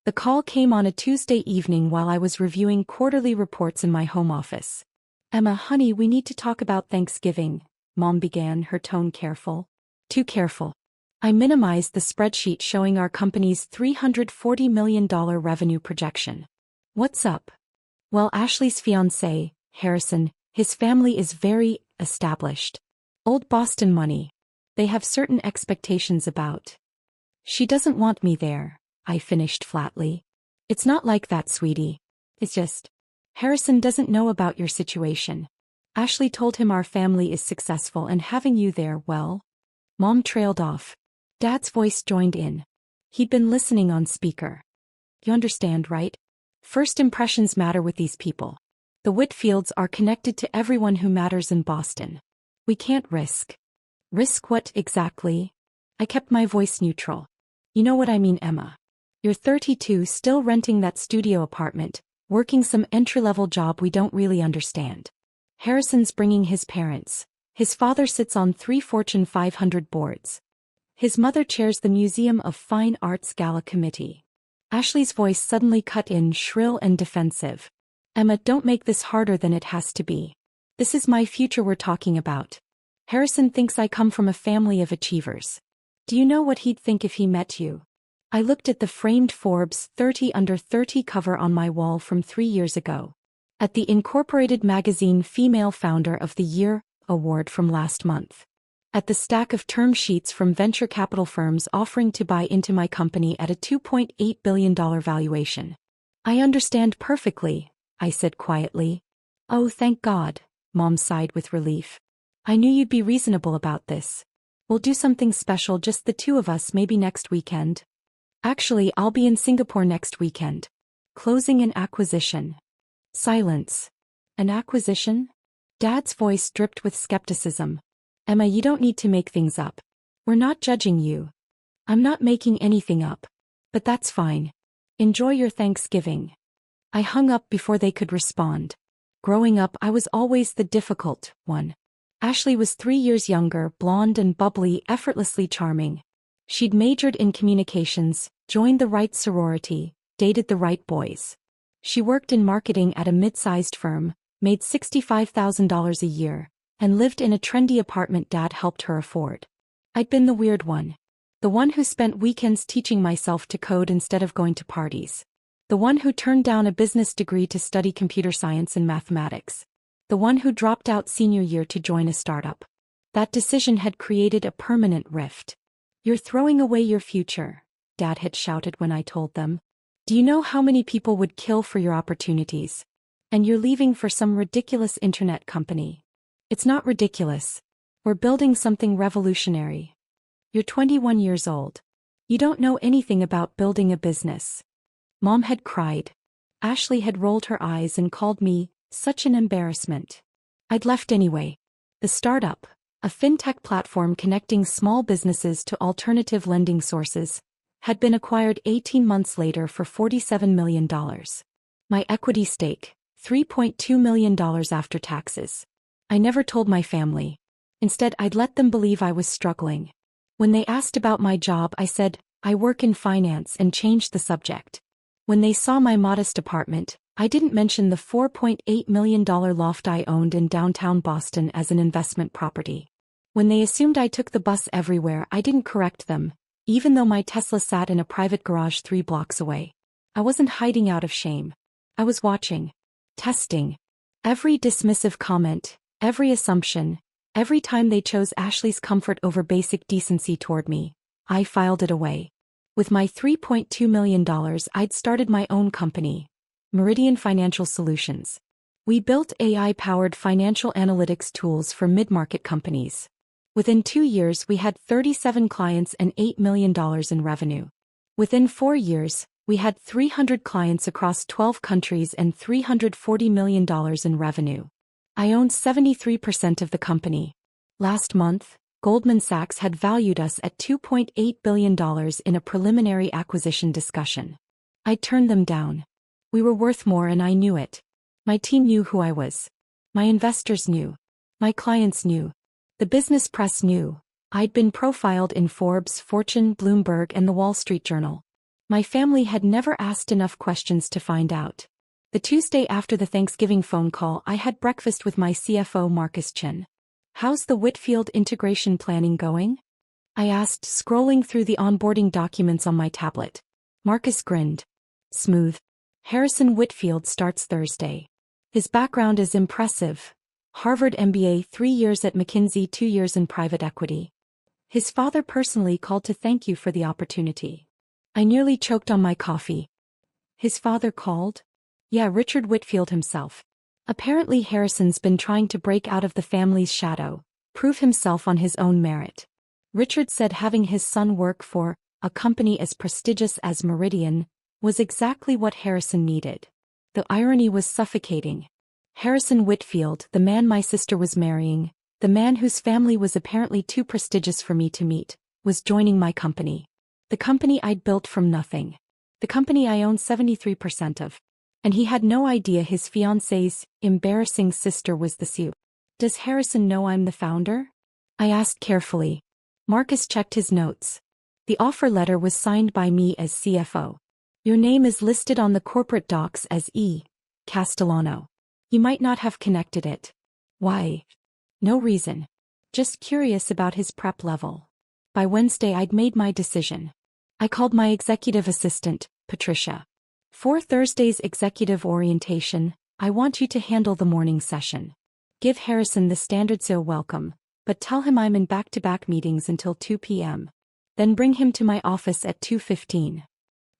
The call came on a Tuesday evening while I was reviewing quarterly reports in my home office. Emma, honey, we need to talk about Thanksgiving, Mom began, her tone careful. Too careful. I minimized the spreadsheet showing our company's $340 million revenue projection. What's up? Well, Ashley's fiancé, Harrison, his family is very established. Old Boston money. They have certain expectations about. She doesn't want me there, I finished flatly. It's not like that, sweetie. It's just. Harrison doesn't know about your situation. Ashley told him our family is successful and having you there, well. Mom trailed off. Dad's voice joined in. He'd been listening on speaker. You understand, right? First impressions matter with these people. The Whitfields are connected to everyone who matters in Boston. We can't risk. Risk what exactly? I kept my voice neutral. You know what I mean, Emma. You're 32, still renting that studio apartment, working some entry-level job we don't really understand. Harrison's bringing his parents. His father sits on 3 Fortune 500 boards. His mother chairs the Museum of Fine Arts Gala Committee. Ashley's voice suddenly cut in, shrill and defensive. Emma, don't make this harder than it has to be. This is my future we're talking about. Harrison thinks I come from a family of achievers. Do you know what he'd think if he met you? I looked at the framed Forbes 30 Under 30 cover on my wall from 3 years ago. At the Incorporated Magazine Female Founder of the Year award from last month. At the stack of term sheets from venture capital firms offering to buy into my company at a $2.8 billion valuation. I understand perfectly, I said quietly. Oh, thank God, Mom sighed with relief. I knew you'd be reasonable about this. We'll do something special, just the two of us, maybe next weekend. Actually, I'll be in Singapore next weekend. Closing an acquisition. Silence. An acquisition? Dad's voice dripped with skepticism. Emma, you don't need to make things up. We're not judging you. I'm not making anything up. But that's fine. Enjoy your Thanksgiving. I hung up before they could respond. Growing up, I was always the difficult one. Ashley was 3 years younger, blonde and bubbly, effortlessly charming. She'd majored in communications, joined the right sorority, dated the right boys. She worked in marketing at a mid-sized firm, made $65,000 a year, and lived in a trendy apartment Dad helped her afford. I'd been the weird one. The one who spent weekends teaching myself to code instead of going to parties. The one who turned down a business degree to study computer science and mathematics. The one who dropped out senior year to join a startup. That decision had created a permanent rift. You're throwing away your future, Dad had shouted when I told them. Do you know how many people would kill for your opportunities? And you're leaving for some ridiculous internet company. It's not ridiculous. We're building something revolutionary. You're 21 years old. You don't know anything about building a business. Mom had cried. Ashley had rolled her eyes and called me such an embarrassment. I'd left anyway. The startup, a fintech platform connecting small businesses to alternative lending sources, had been acquired 18 months later for $47 million. My equity stake, $3.2 million after taxes. I never told my family. Instead, I'd let them believe I was struggling. When they asked about my job, I said, I work in finance, and changed the subject. When they saw my modest apartment, I didn't mention the $4.8 million loft I owned in downtown Boston as an investment property. When they assumed I took the bus everywhere, I didn't correct them, even though my Tesla sat in a private garage 3 blocks away. I wasn't hiding out of shame. I was watching. Testing. Every dismissive comment, every assumption, every time they chose Ashley's comfort over basic decency toward me, I filed it away. With my $3.2 million, I'd started my own company, Meridian Financial Solutions. We built AI-powered financial analytics tools for mid-market companies. Within 2 years, we had 37 clients and $8 million in revenue. Within 4 years, we had 300 clients across 12 countries and $340 million in revenue. I owned 73% of the company. Last month, Goldman Sachs had valued us at $2.8 billion in a preliminary acquisition discussion. I turned them down. We were worth more and I knew it. My team knew who I was. My investors knew. My clients knew. The business press knew. I'd been profiled in Forbes, Fortune, Bloomberg, and the Wall Street Journal. My family had never asked enough questions to find out. The Tuesday after the Thanksgiving phone call, I had breakfast with my CFO Marcus Chin. "How's the Whitfield integration planning going?" I asked, scrolling through the onboarding documents on my tablet. Marcus grinned. "Smooth. Harrison Whitfield starts Thursday. His background is impressive. Harvard MBA, 3 years at McKinsey, 2 years in private equity. His father personally called to thank you for the opportunity." I nearly choked on my coffee. His father called? Yeah, Richard Whitfield himself. Apparently Harrison's been trying to break out of the family's shadow, prove himself on his own merit. Richard said having his son work for a company as prestigious as Meridian was exactly what Harrison needed. The irony was suffocating. Harrison Whitfield, the man my sister was marrying, the man whose family was apparently too prestigious for me to meet, was joining my company. The company I'd built from nothing. The company I own 73% of. And he had no idea his fiancé's embarrassing sister was the CEO. "Does Harrison know I'm the founder?" I asked carefully. Marcus checked his notes. "The offer letter was signed by me as CFO. Your name is listed on the corporate docs as E. Castellano. You might not have connected it." "Why?" "No reason. Just curious about his prep level." By Wednesday I'd made my decision. I called my executive assistant, Patricia. "For Thursday's executive orientation, I want you to handle the morning session. Give Harrison the standard CEO welcome, but tell him I'm in back-to-back meetings until 2 p.m. Then bring him to my office at 2:15.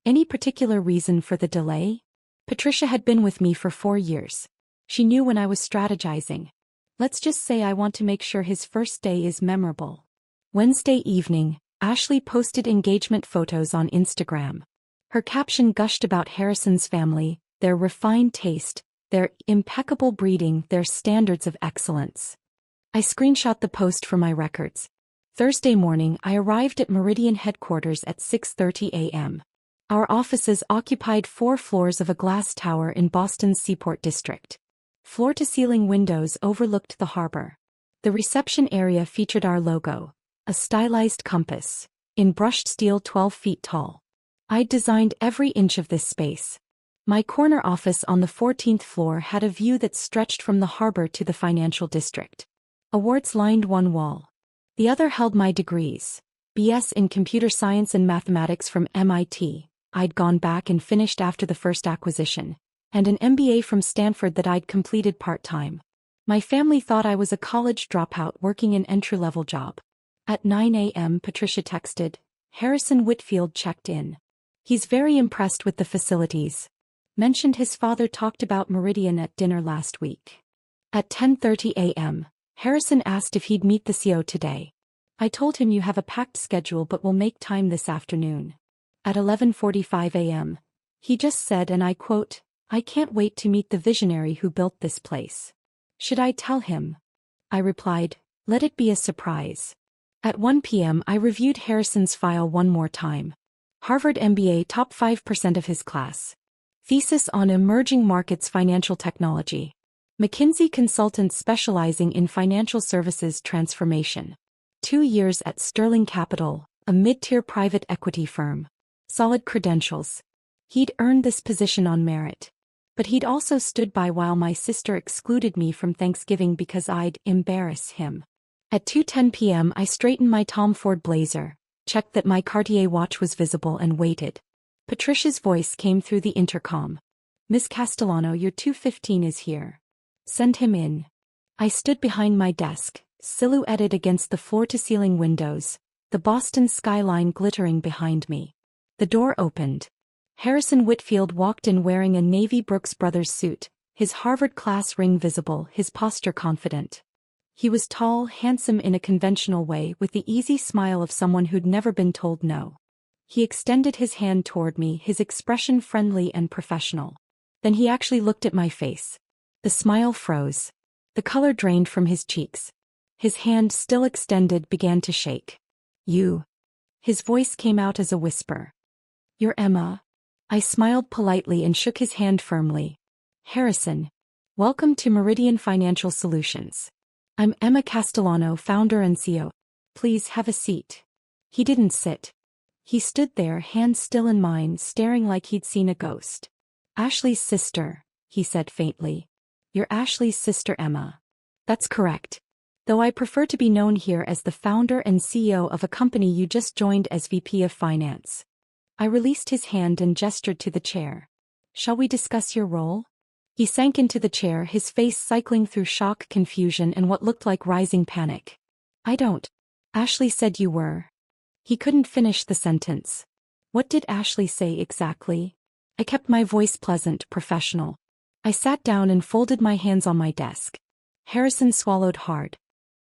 Any particular reason for the delay?" Patricia had been with me for 4 years. She knew when I was strategizing. Let's just say I want to make sure his first day is memorable. Wednesday evening, Ashley posted engagement photos on Instagram. Her caption gushed about Harrison's family, their refined taste, their impeccable breeding, their standards of excellence. I screenshot the post for my records. Thursday morning, I arrived at Meridian headquarters at 6:30 a.m. Our offices occupied 4 floors of a glass tower in Boston's Seaport District. Floor-to-ceiling windows overlooked the harbor. The reception area featured our logo, a stylized compass, in brushed steel 12 feet tall. I'd designed every inch of this space. My corner office on the 14th floor had a view that stretched from the harbor to the financial district. Awards lined one wall. The other held my degrees. BS in computer science and mathematics from MIT, I'd gone back and finished after the first acquisition, and an MBA from Stanford that I'd completed part-time. My family thought I was a college dropout working an entry-level job. At 9 a.m. Patricia texted, "Harrison Whitfield checked in. He's very impressed with the facilities. Mentioned his father talked about Meridian at dinner last week." At 10:30 a.m., Harrison asked if he'd meet the CEO today. I told him you have a packed schedule but will make time this afternoon. At 11:45 a.m., he just said, and I quote, "I can't wait to meet the visionary who built this place. Should I tell him?" I replied, "Let it be a surprise." At 1 p.m. I reviewed Harrison's file one more time. Harvard MBA, top 5% of his class. Thesis on emerging markets financial technology. McKinsey consultant specializing in financial services transformation. 2 years at Sterling Capital, a mid-tier private equity firm. Solid credentials. He'd earned this position on merit. But he'd also stood by while my sister excluded me from Thanksgiving because I'd embarrass him. At 2:10 p.m. I straightened my Tom Ford blazer, checked that my Cartier watch was visible and waited. Patricia's voice came through the intercom. "Miss Castellano, your 2:15 is here. Send him in." I stood behind my desk, silhouetted against the floor-to-ceiling windows, the Boston skyline glittering behind me. The door opened. Harrison Whitfield walked in wearing a navy Brooks Brothers suit, his Harvard class ring visible, his posture confident. He was tall, handsome in a conventional way, with the easy smile of someone who'd never been told no. He extended his hand toward me, his expression friendly and professional. Then he actually looked at my face. The smile froze. The color drained from his cheeks. His hand, still extended, began to shake. "You." His voice came out as a whisper. "You're Emma." I smiled politely and shook his hand firmly. "Harrison. Welcome to Meridian Financial Solutions. I'm Emma Castellano, founder and CEO. Please have a seat." He didn't sit. He stood there, hands still in mine, staring like he'd seen a ghost. Ashley's sister, he said faintly. You're Ashley's sister, Emma. That's correct. Though I prefer to be known here as the founder and CEO of a company you just joined as VP of Finance. I released his hand and gestured to the chair. Shall we discuss your role? He sank into the chair, his face cycling through shock, confusion, and what looked like rising panic. I don't. Ashley said you were. He couldn't finish the sentence. What did Ashley say exactly? I kept my voice pleasant, professional. I sat down and folded my hands on my desk. Harrison swallowed hard.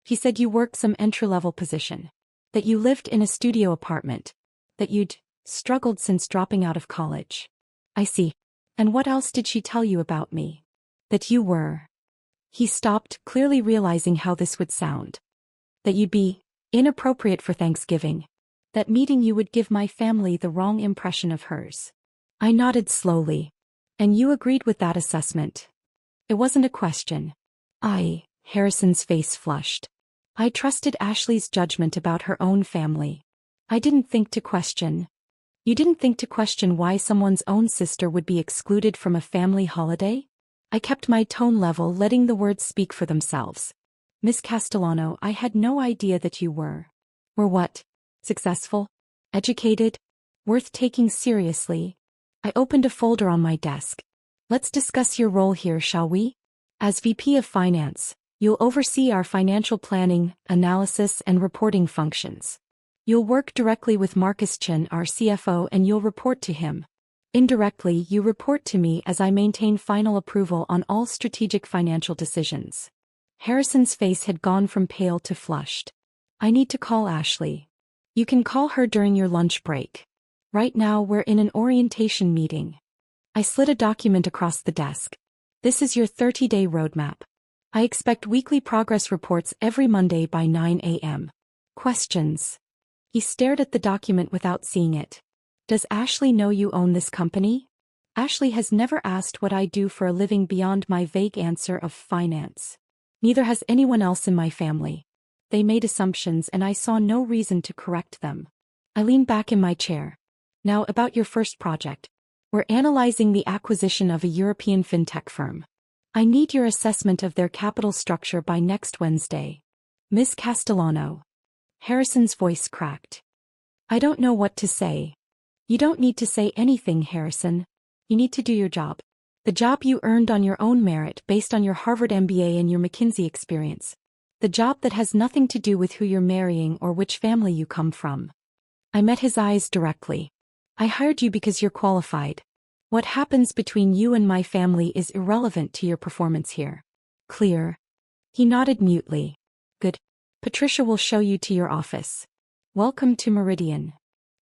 He said you worked some entry-level position. That you lived in a studio apartment. That you'd struggled since dropping out of college. I see. And what else did she tell you about me? That you were. He stopped, clearly realizing how this would sound. That you'd be inappropriate for Thanksgiving. That meeting you would give my family the wrong impression of hers. I nodded slowly. And you agreed with that assessment? It wasn't a question. Harrison's face flushed. I trusted Ashley's judgment about her own family. I didn't think to question. You didn't think to question why someone's own sister would be excluded from a family holiday? I kept my tone level, letting the words speak for themselves. Miss Castellano, I had no idea that you were. Were what? Successful? Educated? Worth taking seriously? I opened a folder on my desk. Let's discuss your role here, shall we? As VP of Finance, you'll oversee our financial planning, analysis, and reporting functions. You'll work directly with Marcus Chin, our CFO, and you'll report to him. Indirectly, you report to me as I maintain final approval on all strategic financial decisions. Harrison's face had gone from pale to flushed. I need to call Ashley. You can call her during your lunch break. Right now we're in an orientation meeting. I slid a document across the desk. This is your 30-day roadmap. I expect weekly progress reports every Monday by 9 a.m. Questions? He stared at the document without seeing it. Does Ashley know you own this company? Ashley has never asked what I do for a living beyond my vague answer of finance. Neither has anyone else in my family. They made assumptions and I saw no reason to correct them. I leaned back in my chair. Now about your first project. We're analyzing the acquisition of a European fintech firm. I need your assessment of their capital structure by next Wednesday. Ms. Castellano. Harrison's voice cracked. I don't know what to say. You don't need to say anything, Harrison. You need to do your job. The job you earned on your own merit based on your Harvard MBA and your McKinsey experience. The job that has nothing to do with who you're marrying or which family you come from. I met his eyes directly. I hired you because you're qualified. What happens between you and my family is irrelevant to your performance here. Clear? He nodded mutely. Good. Patricia will show you to your office. Welcome to Meridian.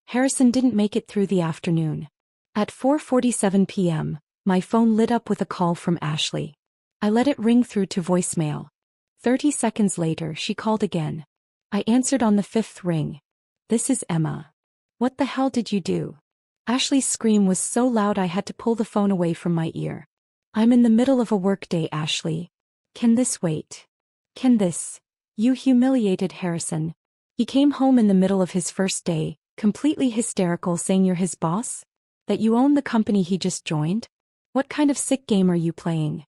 Harrison didn't make it through the afternoon. At 4:47 p.m., my phone lit up with a call from Ashley. I let it ring through to voicemail. 30 seconds later, she called again. I answered on the fifth ring. This is Emma. What the hell did you do? Ashley's scream was so loud I had to pull the phone away from my ear. I'm in the middle of a workday, Ashley. Can this wait? Can this? You humiliated Harrison. He came home in the middle of his first day, completely hysterical, saying you're his boss? That you own the company he just joined? What kind of sick game are you playing?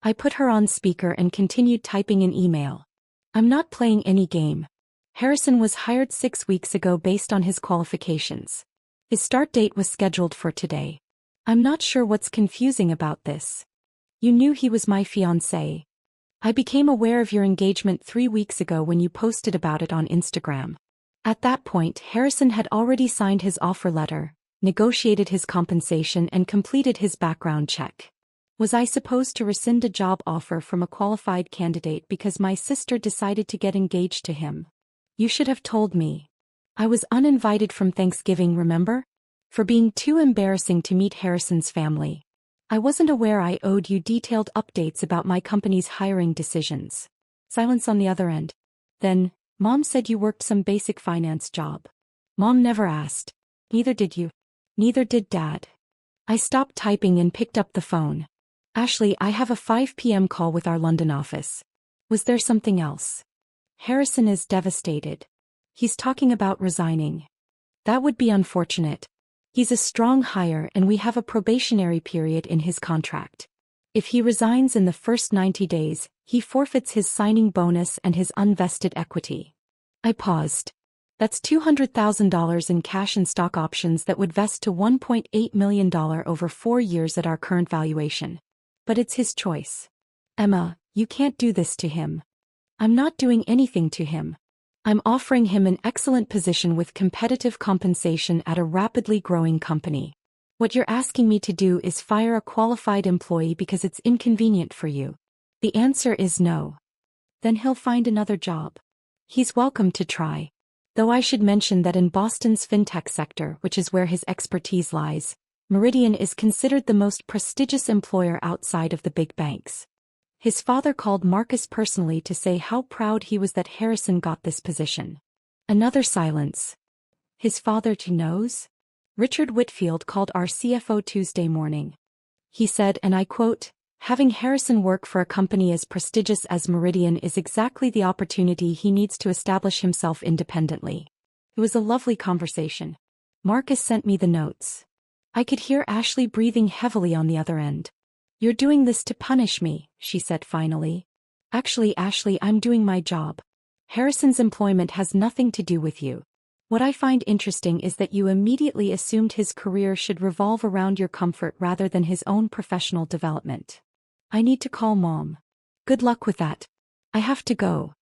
I put her on speaker and continued typing an email. I'm not playing any game. Harrison was hired 6 weeks ago based on his qualifications. His start date was scheduled for today. I'm not sure what's confusing about this. You knew he was my fiancé. I became aware of your engagement 3 weeks ago when you posted about it on Instagram. At that point, Harrison had already signed his offer letter, negotiated his compensation, and completed his background check. Was I supposed to rescind a job offer from a qualified candidate because my sister decided to get engaged to him? You should have told me. I was uninvited from Thanksgiving, remember? For being too embarrassing to meet Harrison's family. I wasn't aware I owed you detailed updates about my company's hiring decisions. Silence on the other end. Then, Mom said you worked some basic finance job. Mom never asked. Neither did you. Neither did Dad. I stopped typing and picked up the phone. Ashley, I have a 5 p.m. call with our London office. Was there something else? Harrison is devastated. He's talking about resigning. That would be unfortunate. He's a strong hire and we have a probationary period in his contract. If he resigns in the first 90 days, he forfeits his signing bonus and his unvested equity. I paused. That's $200,000 in cash and stock options that would vest to $1.8 million over 4 years at our current valuation. But it's his choice. Emma, you can't do this to him. I'm not doing anything to him. I'm offering him an excellent position with competitive compensation at a rapidly growing company. What you're asking me to do is fire a qualified employee because it's inconvenient for you. The answer is no. Then he'll find another job. He's welcome to try. Though I should mention that in Boston's fintech sector, which is where his expertise lies, Meridian is considered the most prestigious employer outside of the big banks. His father called Marcus personally to say how proud he was that Harrison got this position. Another silence. His father too knows? Richard Whitfield called our CFO Tuesday morning. He said, and I quote, "Having Harrison work for a company as prestigious as Meridian is exactly the opportunity he needs to establish himself independently." It was a lovely conversation. Marcus sent me the notes. I could hear Ashley breathing heavily on the other end. "You're doing this to punish me," she said finally. "Actually, Ashley, I'm doing my job. Harrison's employment has nothing to do with you. What I find interesting is that you immediately assumed his career should revolve around your comfort rather than his own professional development. I need to call Mom. Good luck with that. I have to go."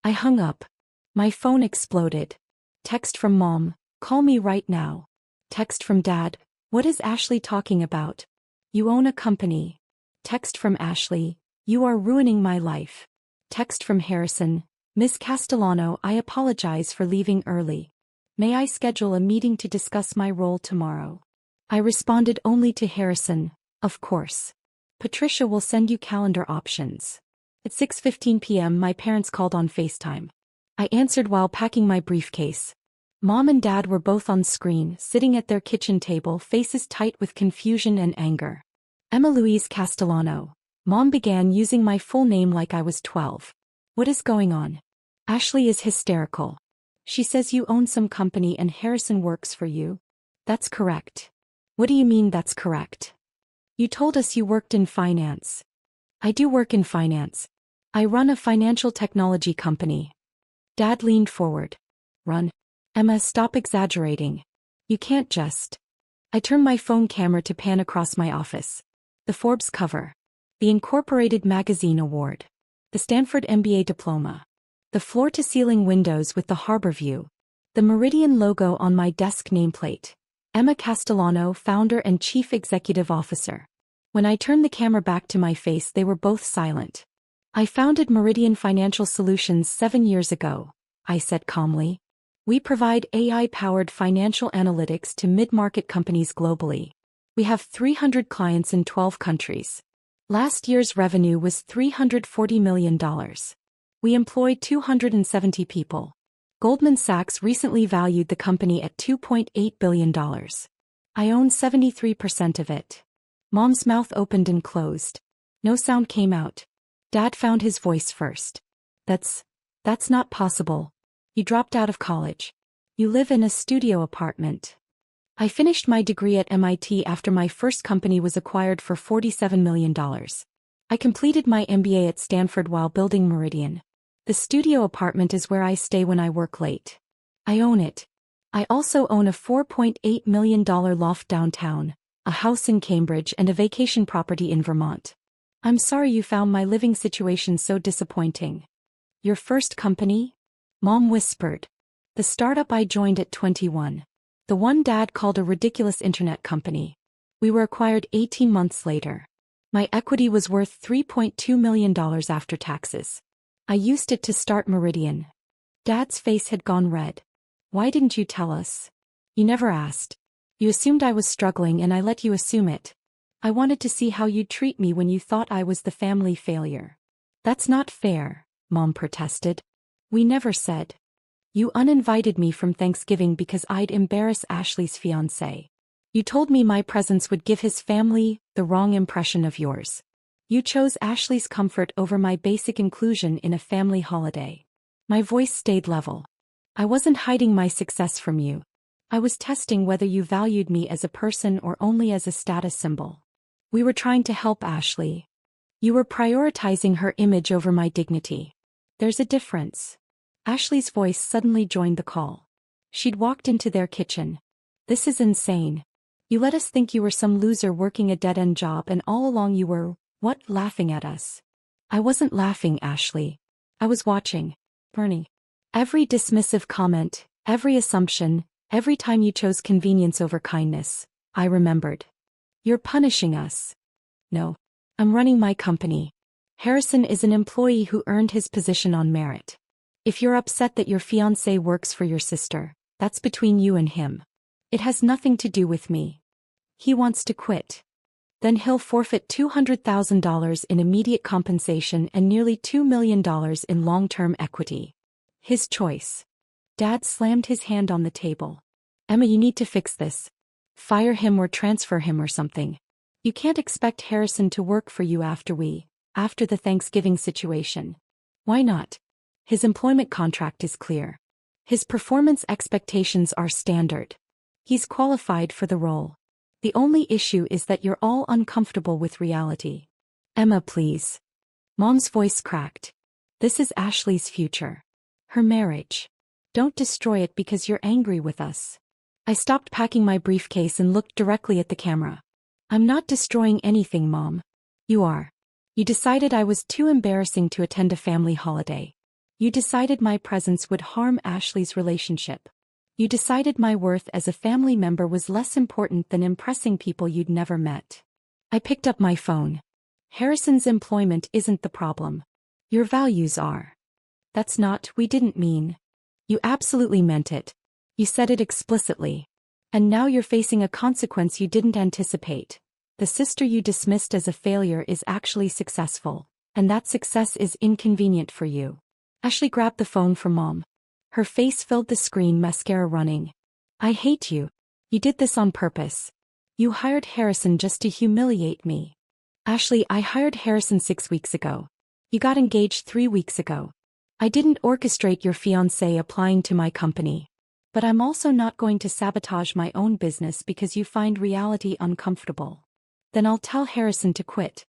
I hung up. My phone exploded. Text from Mom, "Call me right now." Text from Dad, "What is Ashley talking about? You own a company." Text from Ashley, "You are ruining my life." Text from Harrison, "Miss Castellano, I apologize for leaving early. May I schedule a meeting to discuss my role tomorrow?" I responded only to Harrison, "Of course. Patricia will send you calendar options." At 6:15 p.m. my parents called on FaceTime. I answered while packing my briefcase. Mom and Dad were both on screen, sitting at their kitchen table, faces tight with confusion and anger. "Emma Louise Castellano." Mom began using my full name like I was 12. "What is going on?" "Ashley is hysterical. She says you own some company and Harrison works for you." "That's correct." "What do you mean that's correct?" "You told us you worked in finance." "I do work in finance. I run a financial technology company." Dad leaned forward. "Run?" "Emma, stop exaggerating. You can't just." I turned my phone camera to pan across my office. The Forbes cover. The Incorporated Magazine Award. The Stanford MBA diploma. The floor-to-ceiling windows with the harbor view. The Meridian logo on my desk nameplate. Emma Castellano, founder and chief executive officer. When I turned the camera back to my face, they were both silent. "I founded Meridian Financial Solutions 7 years ago," I said calmly. "We provide AI-powered financial analytics to mid-market companies globally. We have 300 clients in 12 countries. Last year's revenue was $340 million. We employ 270 people. Goldman Sachs recently valued the company at $2.8 billion. I own 73% of it." Mom's mouth opened and closed. No sound came out. Dad found his voice first. That's not possible. You dropped out of college. You live in a studio apartment." "I finished my degree at MIT after my first company was acquired for $47 million. I completed my MBA at Stanford while building Meridian. The studio apartment is where I stay when I work late. I own it. I also own a $4.8 million loft downtown, a house in Cambridge and a vacation property in Vermont. I'm sorry you found my living situation so disappointing." "Your first company?" Mom whispered. "The startup I joined at 21. The one Dad called a ridiculous internet company. We were acquired 18 months later. My equity was worth $3.2 million after taxes. I used it to start Meridian." Dad's face had gone red. "Why didn't you tell us?" "You never asked. You assumed I was struggling and I let you assume it. I wanted to see how you'd treat me when you thought I was the family failure." "That's not fair," Mom protested. "We never said. You uninvited me from Thanksgiving because I'd embarrass Ashley's fiancé. You told me my presence would give his family the wrong impression of yours. You chose Ashley's comfort over my basic inclusion in a family holiday." My voice stayed level. "I wasn't hiding my success from you. I was testing whether you valued me as a person or only as a status symbol. We were trying to help Ashley. You were prioritizing her image over my dignity. There's a difference. Ashley's voice suddenly joined the call. She'd walked into their kitchen. This is insane. You let us think you were some loser working a dead-end job, and all along you were, what, laughing at us? I wasn't laughing, Ashley. I was watching. Bernie. Every dismissive comment, every assumption, every time you chose convenience over kindness, I remembered. You're punishing us. No. I'm running my company. Harrison is an employee who earned his position on merit. If you're upset that your fiancé works for your sister, that's between you and him. It has nothing to do with me. He wants to quit. Then he'll forfeit $200,000 in immediate compensation and nearly $2 million in long-term equity. His choice. Dad slammed his hand on the table. Emma, you need to fix this. Fire him or transfer him or something. You can't expect Harrison to work for you after the Thanksgiving situation. Why not? His employment contract is clear. His performance expectations are standard. He's qualified for the role. The only issue is that you're all uncomfortable with reality. Emma, please. Mom's voice cracked. This is Ashley's future. Her marriage. Don't destroy it because you're angry with us. I stopped packing my briefcase and looked directly at the camera. I'm not destroying anything, Mom. You are. You decided I was too embarrassing to attend a family holiday. You decided my presence would harm Ashley's relationship. You decided my worth as a family member was less important than impressing people you'd never met. I picked up my phone. Harrison's employment isn't the problem. Your values are. That's not, we didn't mean. You absolutely meant it. You said it explicitly. And now you're facing a consequence you didn't anticipate. The sister you dismissed as a failure is actually successful, and that success is inconvenient for you. Ashley grabbed the phone from Mom. Her face filled the screen, mascara running. I hate you. You did this on purpose. You hired Harrison just to humiliate me. Ashley, I hired Harrison 6 weeks ago. You got engaged 3 weeks ago. I didn't orchestrate your fiancé applying to my company. But I'm also not going to sabotage my own business because you find reality uncomfortable. Then I'll tell Harrison to quit.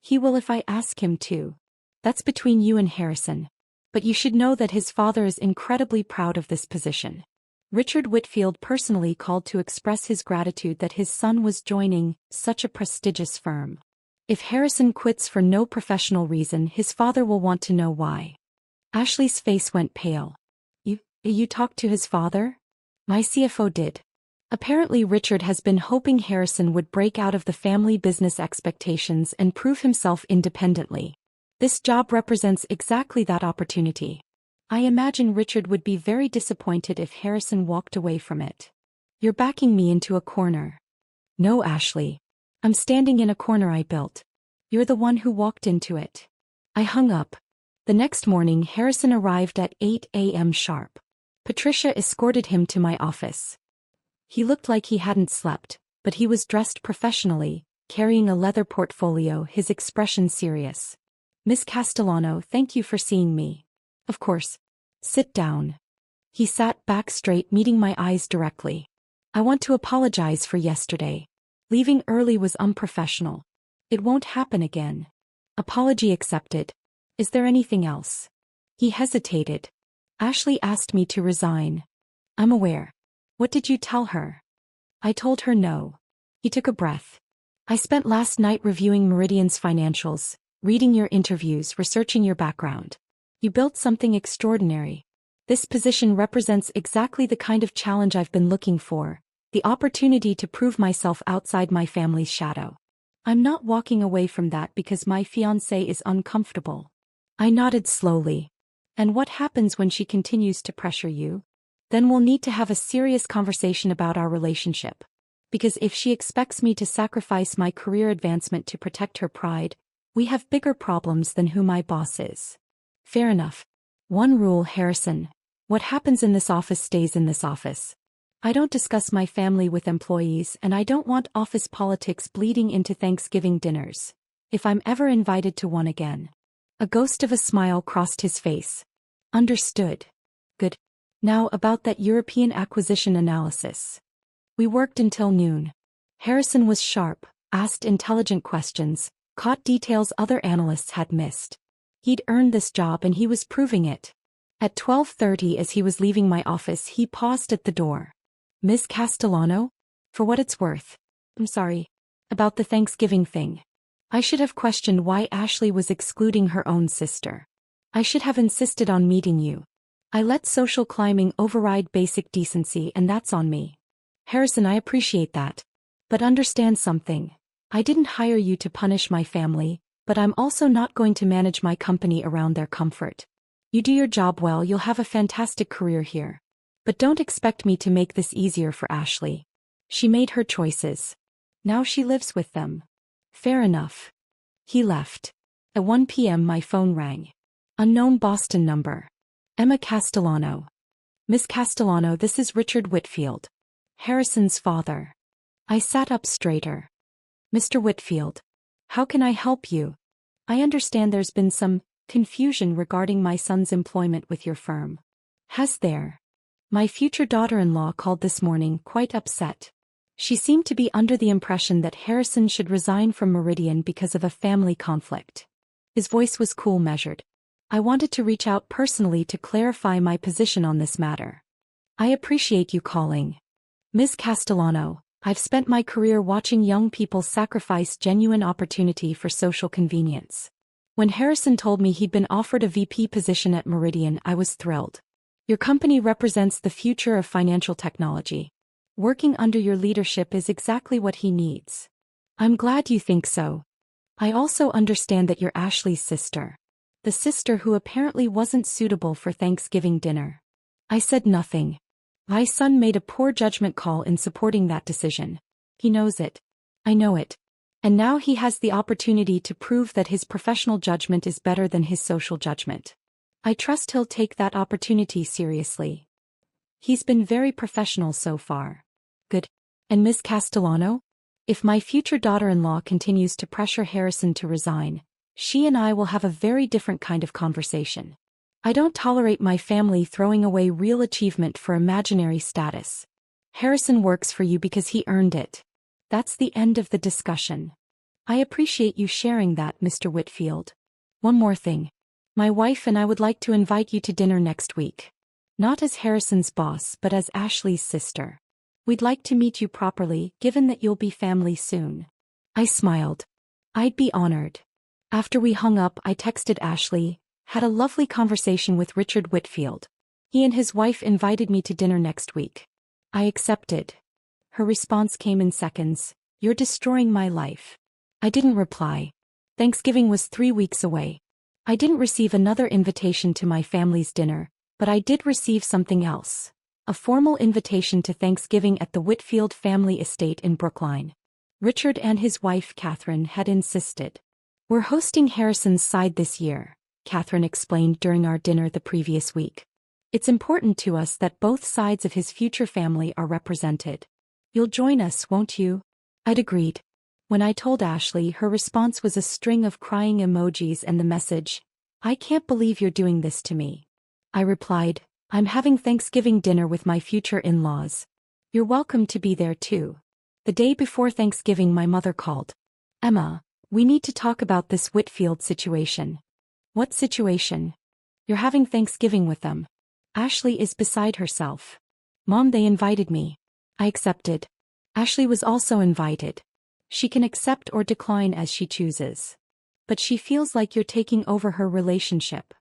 He will if I ask him to. That's between you and Harrison. But you should know that his father is incredibly proud of this position. Richard Whitfield personally called to express his gratitude that his son was joining such a prestigious firm. If Harrison quits for no professional reason, his father will want to know why. Ashley's face went pale. You talked to his father? My CFO did. Apparently Richard has been hoping Harrison would break out of the family business expectations and prove himself independently. This job represents exactly that opportunity. I imagine Richard would be very disappointed if Harrison walked away from it. You're backing me into a corner. No, Ashley. I'm standing in a corner I built. You're the one who walked into it. I hung up. The next morning Harrison arrived at 8 a.m. sharp. Patricia escorted him to my office. He looked like he hadn't slept, but he was dressed professionally, carrying a leather portfolio, his expression serious. Miss Castellano, thank you for seeing me. Of course. Sit down. He sat back straight, meeting my eyes directly. I want to apologize for yesterday. Leaving early was unprofessional. It won't happen again. Apology accepted. Is there anything else? He hesitated. Ashley asked me to resign. I'm aware. What did you tell her? I told her no. He took a breath. I spent last night reviewing Meridian's financials, reading your interviews, researching your background. You built something extraordinary. This position represents exactly the kind of challenge I've been looking for, the opportunity to prove myself outside my family's shadow. I'm not walking away from that because my fiancé is uncomfortable. I nodded slowly. And what happens when she continues to pressure you? Then we'll need to have a serious conversation about our relationship. Because if she expects me to sacrifice my career advancement to protect her pride, we have bigger problems than who my boss is. Fair enough. One rule, Harrison. What happens in this office stays in this office. I don't discuss my family with employees, and I don't want office politics bleeding into Thanksgiving dinners. If I'm ever invited to one again. A ghost of a smile crossed his face. Understood. Good. Now about that European acquisition analysis. We worked until noon. Harrison was sharp, asked intelligent questions, caught details other analysts had missed. He'd earned this job and he was proving it. At 12:30 as he was leaving my office he paused at the door. "Miss Castellano? For what it's worth. I'm sorry. About the Thanksgiving thing. I should have questioned why Ashley was excluding her own sister. I should have insisted on meeting you. I let social climbing override basic decency and that's on me. Harrison, I appreciate that. But understand something. I didn't hire you to punish my family, but I'm also not going to manage my company around their comfort. You do your job well, you'll have a fantastic career here. But don't expect me to make this easier for Ashley. She made her choices. Now she lives with them. Fair enough." He left. At 1 p.m. my phone rang. Unknown Boston number. Emma Castellano. "Miss Castellano, this is Richard Whitfield. Harrison's father." I sat up straighter. "Mr. Whitfield. How can I help you? I understand there's been some confusion regarding my son's employment with your firm." "Has there?" My future daughter-in-law called this morning, quite upset. She seemed to be under the impression that Harrison should resign from Meridian because of a family conflict. His voice was cool, measured. "I wanted to reach out personally to clarify my position on this matter. I appreciate you calling. Ms. Castellano, I've spent my career watching young people sacrifice genuine opportunity for social convenience. When Harrison told me he'd been offered a VP position at Meridian, I was thrilled. Your company represents the future of financial technology. Working under your leadership is exactly what he needs. I'm glad you think so. I also understand that you're Ashley's sister. The sister who apparently wasn't suitable for Thanksgiving dinner." I said nothing. My son made a poor judgment call in supporting that decision. He knows it. I know it. And now he has the opportunity to prove that his professional judgment is better than his social judgment. I trust he'll take that opportunity seriously. He's been very professional so far. Good. And Miss Castellano? If my future daughter-in-law continues to pressure Harrison to resign, she and I will have a very different kind of conversation. I don't tolerate my family throwing away real achievement for imaginary status. Harrison works for you because he earned it. That's the end of the discussion. I appreciate you sharing that, Mr. Whitfield. One more thing. My wife and I would like to invite you to dinner next week. Not as Harrison's boss but as Ashley's sister. We'd like to meet you properly, given that you'll be family soon." I smiled. I'd be honored. After we hung up, I texted Ashley, "Had a lovely conversation with Richard Whitfield. He and his wife invited me to dinner next week. I accepted." Her response came in seconds. "You're destroying my life." I didn't reply. Thanksgiving was 3 weeks away. I didn't receive another invitation to my family's dinner, but I did receive something else. A formal invitation to Thanksgiving at the Whitfield family estate in Brookline. Richard and his wife Catherine had insisted. "We're hosting Harrison's side this year," Catherine explained during our dinner the previous week. "It's important to us that both sides of his future family are represented. You'll join us, won't you?" I'd agreed. When I told Ashley, her response was a string of crying emojis and the message, "I can't believe you're doing this to me." I replied, "I'm having Thanksgiving dinner with my future in-laws. You're welcome to be there too." The day before Thanksgiving my mother called. "Emma, we need to talk about this Whitfield situation." "What situation?" "You're having Thanksgiving with them. Ashley is beside herself." "Mom, they invited me." I accepted. Ashley was also invited. She can accept or decline as she chooses. But she feels like you're taking over her relationship.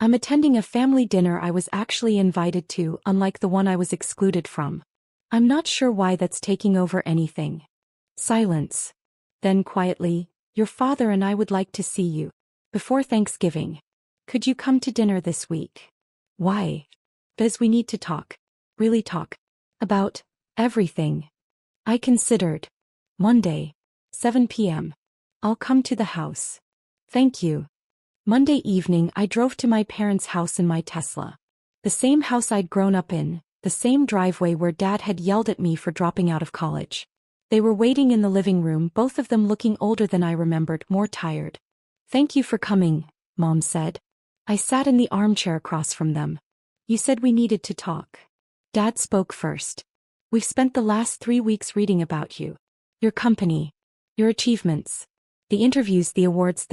I'm attending a family dinner I was actually invited to, unlike the one I was excluded from. I'm not sure why that's taking over anything. Silence. Then quietly, "Your father and I would like to see you. Before Thanksgiving. Could you come to dinner this week?" "Why?" "Because we need to talk. Really talk. About everything." I considered. "Monday. 7 p.m. I'll come to the house." "Thank you." Monday evening I drove to my parents' house in my Tesla. The same house I'd grown up in, the same driveway where Dad had yelled at me for dropping out of college. They were waiting in the living room, both of them looking older than I remembered, more tired. "Thank you for coming," Mom said. I sat in the armchair across from them. You said we needed to talk. Dad spoke first. We've spent the last 3 weeks reading about you. Your company. Your achievements. The interviews, the awards,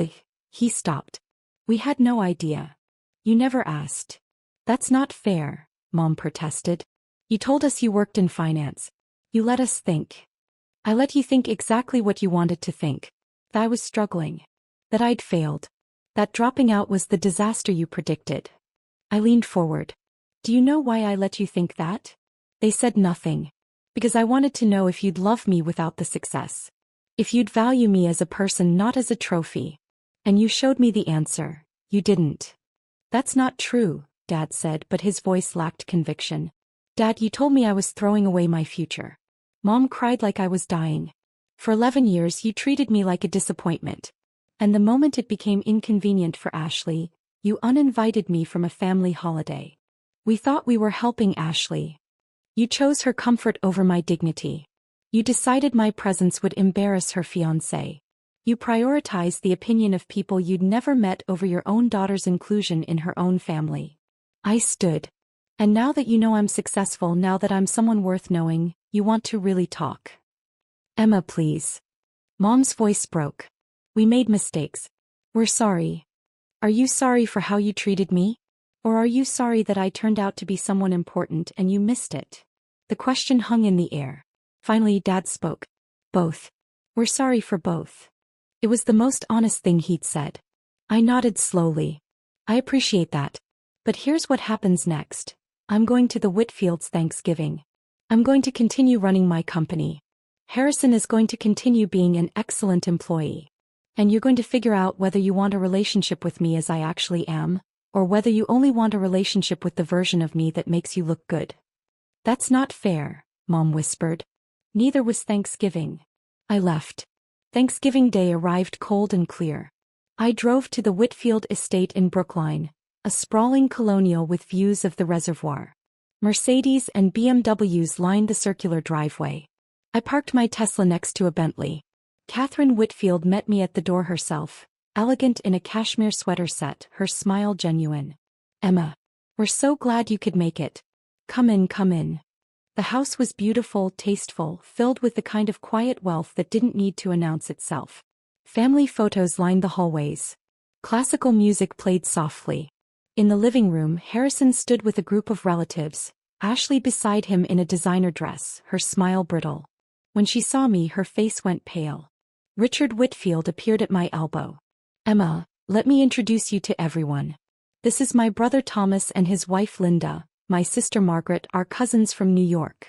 He stopped. We had no idea. You never asked. That's not fair, Mom protested. You told us you worked in finance. You let us think. I let you think exactly what you wanted to think. That I was struggling. That I'd failed. That dropping out was the disaster you predicted. I leaned forward. Do you know why I let you think that? They said nothing. Because I wanted to know if you'd love me without the success. If you'd value me as a person, not as a trophy. And you showed me the answer. You didn't. That's not true, Dad said, but his voice lacked conviction. Dad, you told me I was throwing away my future. Mom cried like I was dying. For 11 years you treated me like a disappointment. And the moment it became inconvenient for Ashley, you uninvited me from a family holiday. We thought we were helping Ashley. You chose her comfort over my dignity. You decided my presence would embarrass her fiancé. You prioritized the opinion of people you'd never met over your own daughter's inclusion in her own family. I stood. And now that you know I'm successful, now that I'm someone worth knowing, you want to really talk. Emma, please. Mom's voice broke. We made mistakes. We're sorry. Are you sorry for how you treated me? Or are you sorry that I turned out to be someone important and you missed it? The question hung in the air. Finally, Dad spoke. Both. We're sorry for both. It was the most honest thing he'd said. I nodded slowly. I appreciate that. But here's what happens next. I'm going to the Whitfields' Thanksgiving. I'm going to continue running my company. Harrison is going to continue being an excellent employee. And you're going to figure out whether you want a relationship with me as I actually am, or whether you only want a relationship with the version of me that makes you look good. That's not fair, Mom whispered. Neither was Thanksgiving. I left. Thanksgiving Day arrived cold and clear. I drove to the Whitfield estate in Brookline, a sprawling colonial with views of the reservoir. Mercedes and BMWs lined the circular driveway. I parked my Tesla next to a Bentley. Catherine Whitfield met me at the door herself, elegant in a cashmere sweater set, her smile genuine. Emma, we're so glad you could make it. Come in, come in. The house was beautiful, tasteful, filled with the kind of quiet wealth that didn't need to announce itself. Family photos lined the hallways. Classical music played softly. In the living room, Harrison stood with a group of relatives, Ashley beside him in a designer dress, her smile brittle. When she saw me, her face went pale. Richard Whitfield appeared at my elbow. Emma, let me introduce you to everyone. This is my brother Thomas and his wife Linda, my sister Margaret, our cousins from New York.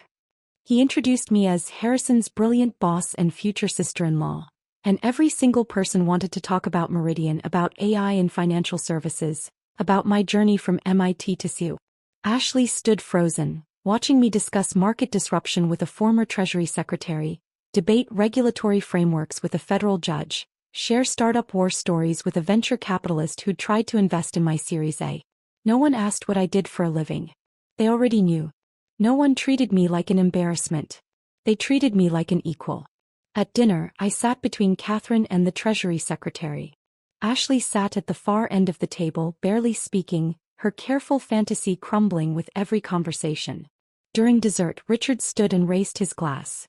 He introduced me as Harrison's brilliant boss and future sister-in-law. And every single person wanted to talk about Meridian, about AI and financial services, about my journey from MIT to CU. Ashley stood frozen, watching me discuss market disruption with a former Treasury Secretary, debate regulatory frameworks with a federal judge, share startup war stories with a venture capitalist who'd tried to invest in my Series A. No one asked what I did for a living. They already knew. No one treated me like an embarrassment. They treated me like an equal. At dinner, I sat between Catherine and the Treasury Secretary. Ashley sat at the far end of the table, barely speaking, her careful fantasy crumbling with every conversation. During dessert, Richard stood and raised his glass.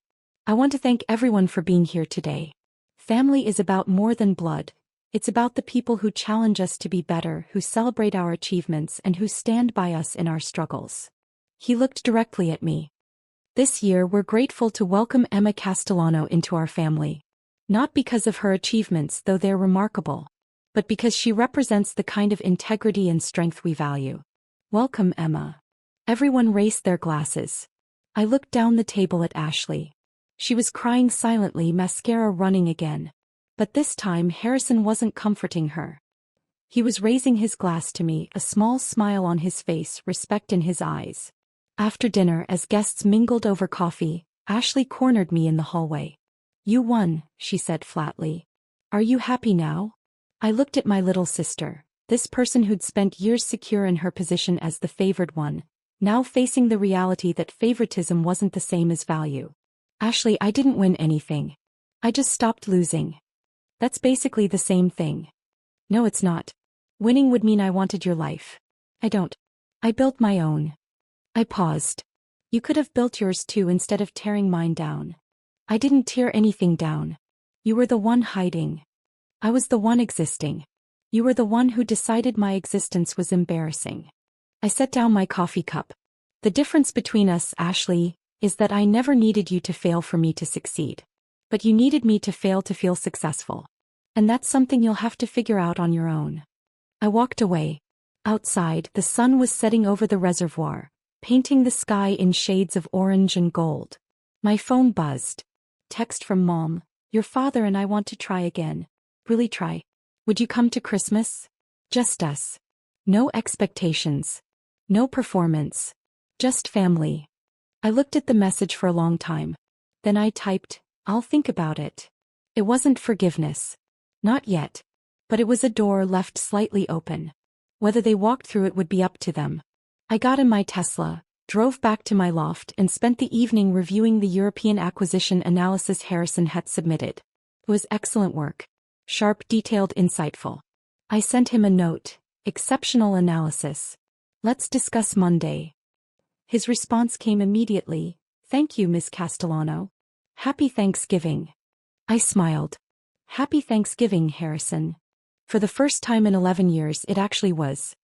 I want to thank everyone for being here today. Family is about more than blood. It's about the people who challenge us to be better, who celebrate our achievements, and who stand by us in our struggles. He looked directly at me. This year we're grateful to welcome Emma Castellano into our family. Not because of her achievements, though they're remarkable, but because she represents the kind of integrity and strength we value. Welcome, Emma. Everyone raised their glasses. I looked down the table at Ashley. She was crying silently, mascara running again. But this time Harrison wasn't comforting her. He was raising his glass to me, a small smile on his face, respect in his eyes. After dinner, as guests mingled over coffee, Ashley cornered me in the hallway. You won, she said flatly. Are you happy now? I looked at my little sister, this person who'd spent years secure in her position as the favored one, now facing the reality that favoritism wasn't the same as value. Ashley, I didn't win anything. I just stopped losing. That's basically the same thing. No, it's not. Winning would mean I wanted your life. I don't. I built my own. I paused. You could have built yours too instead of tearing mine down. I didn't tear anything down. You were the one hiding. I was the one existing. You were the one who decided my existence was embarrassing. I set down my coffee cup. The difference between us, Ashley, is that I never needed you to fail for me to succeed. But you needed me to fail to feel successful. And that's something you'll have to figure out on your own. I walked away. Outside, the sun was setting over the reservoir, painting the sky in shades of orange and gold. My phone buzzed. Text from Mom. Your father and I want to try again. Really try. Would you come to Christmas? Just us. No expectations. No performance. Just family. I looked at the message for a long time. Then I typed, I'll think about it. It wasn't forgiveness. Not yet. But it was a door left slightly open. Whether they walked through it would be up to them. I got in my Tesla, drove back to my loft and spent the evening reviewing the European acquisition analysis Harrison had submitted. It was excellent work. Sharp, detailed, insightful. I sent him a note. Exceptional analysis. Let's discuss Monday. His response came immediately. Thank you, Ms. Castellano. Happy Thanksgiving. I smiled. Happy Thanksgiving, Harrison. For the first time in 11 years it actually was.